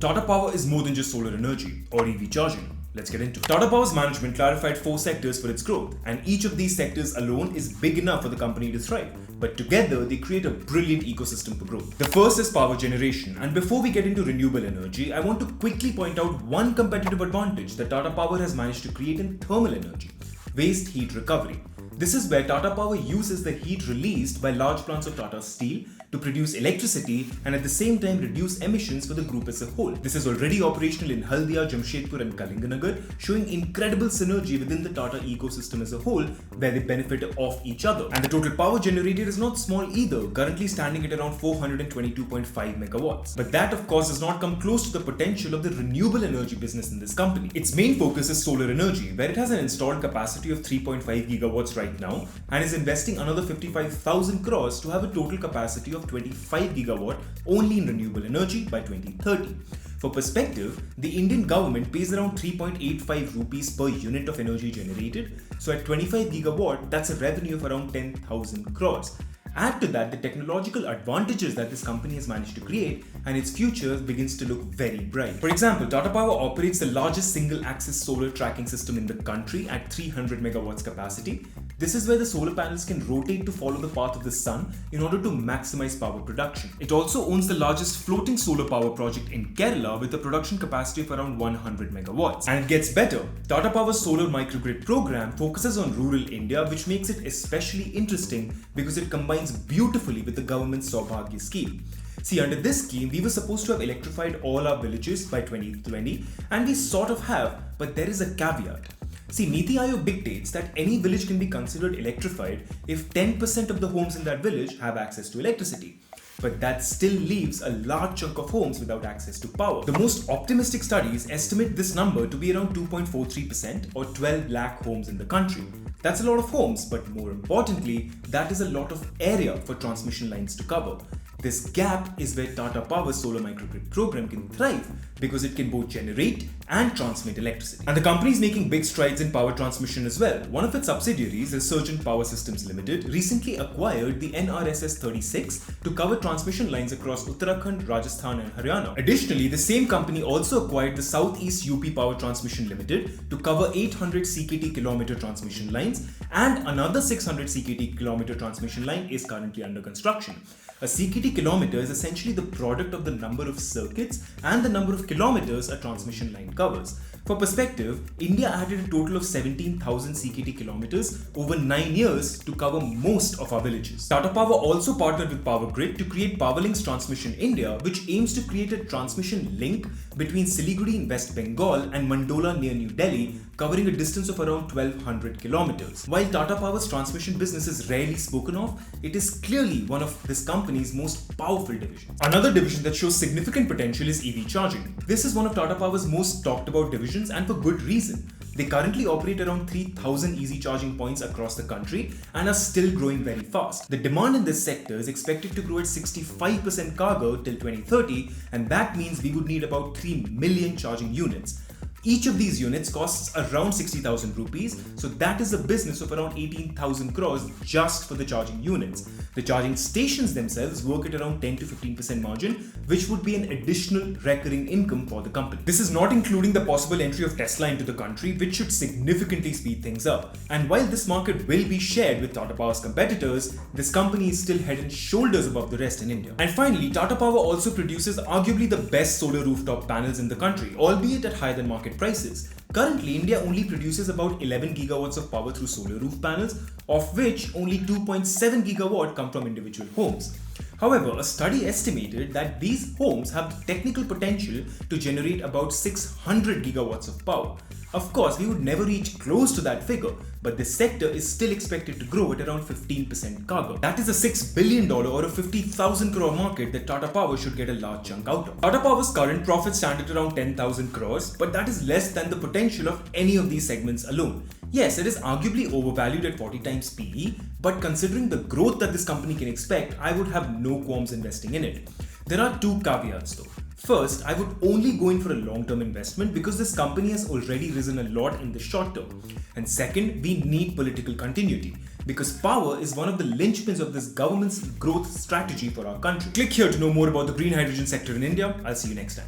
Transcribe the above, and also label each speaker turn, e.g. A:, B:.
A: Tata Power is more than just solar energy or EV charging. Let's get into it. Tata Power's management clarified 4 sectors for its growth, and each of these sectors alone is big enough for the company to thrive. But together, they create a brilliant ecosystem for growth. The first is power generation, and before we get into renewable energy, I want to quickly point out one competitive advantage that Tata Power has managed to create in thermal energy: waste heat recovery. This is where Tata Power uses the heat released by large plants of Tata Steel to produce electricity and at the same time reduce emissions for the group as a whole. This is already operational in Haldia, Jamshedpur and Kalinganagar, showing incredible synergy within the Tata ecosystem as a whole, where they benefit off each other. And the total power generated is not small either, currently standing at around 422.5 megawatts. But that of course does not come close to the potential of the renewable energy business in this company. Its main focus is solar energy, where it has an installed capacity of 3.5 gigawatts right now and is investing another 55,000 crores to have a total capacity of 25 gigawatt only in renewable energy by 2030. For perspective, the Indian government pays around 3.85 rupees per unit of energy generated, so at 25 gigawatt, that's a revenue of around 10,000 crores. Add to that the technological advantages that this company has managed to create, and its future begins to look very bright. For example, Tata Power operates the largest single-axis solar tracking system in the country at 300 megawatts capacity. This is where the solar panels can rotate to follow the path of the sun in order to maximize power production. It also owns the largest floating solar power project in Kerala with a production capacity of around 100 megawatts. And it gets better. Tata Power's solar microgrid program focuses on rural India, which makes it especially interesting because it combines beautifully with the government's Saubhagya scheme. See, under this scheme, we were supposed to have electrified all our villages by 2020, and we sort of have, but there is a caveat. See, Niti Aayog dictates that any village can be considered electrified if 10% of the homes in that village have access to electricity. But that still leaves a large chunk of homes without access to power. The most optimistic studies estimate this number to be around 2.43% or 12 lakh homes in the country. That's a lot of homes, but more importantly, that is a lot of area for transmission lines to cover. This gap is where Tata Power's solar microgrid program can thrive because it can both generate and transmit electricity. And the company is making big strides in power transmission as well. One of its subsidiaries, Resurgent Power Systems Limited, recently acquired the NRSS 36 to cover transmission lines across Uttarakhand, Rajasthan and Haryana. Additionally, the same company also acquired the Southeast UP Power Transmission Limited to cover 800 CKT kilometer transmission lines, and another 600 CKT kilometer transmission line is currently under construction. A CKT kilometer is essentially the product of the number of circuits and the number of kilometers a transmission line covers. For perspective, India added a total of 17,000 CKT kilometers over 9 years to cover most of our villages. Tata Power also partnered with Power Grid to create Powerlink's Transmission India, which aims to create a transmission link between Siliguri in West Bengal and Mandola near New Delhi, covering a distance of around 1200 kilometers. While Tata Power's transmission business is rarely spoken of, it is clearly one of this company's most powerful divisions. Another division that shows significant potential is EV charging. This is one of Tata Power's most talked about divisions, and for good reason. They currently operate around 3,000 easy charging points across the country and are still growing very fast. The demand in this sector is expected to grow at 65% CAGR till 2030, and that means we would need about 3 million charging units. Each of these units costs around 60,000 rupees, so that is a business of around 18,000 crores just for the charging units. The charging stations themselves work at around 10 to 15% margin, which would be an additional recurring income for the company. This is not including the possible entry of Tesla into the country, which should significantly speed things up. And while this market will be shared with Tata Power's competitors, this company is still head and shoulders above the rest in India. And finally, Tata Power also produces arguably the best solar rooftop panels in the country, albeit at higher than market prices. Currently, India only produces about 11 gigawatts of power through solar roof panels, of which only 2.7 gigawatt come from individual homes. However, a study estimated that these homes have the technical potential to generate about 600 gigawatts of power. Of course, we would never reach close to that figure, but this sector is still expected to grow at around 15% CAGR. That is a $6 billion or a 50,000 crore market that Tata Power should get a large chunk out of. Tata Power's current profits stand at around 10,000 crores, but that is less than the potential of any of these segments alone. Yes, it is arguably overvalued at 40 times PE, but considering the growth that this company can expect, I would have no qualms investing in it. There are two caveats though. First, I would only go in for a long-term investment because this company has already risen a lot in the short term. And second, we need political continuity because power is one of the linchpins of this government's growth strategy for our country. Click here to know more about the green hydrogen sector in India. I'll see you next time.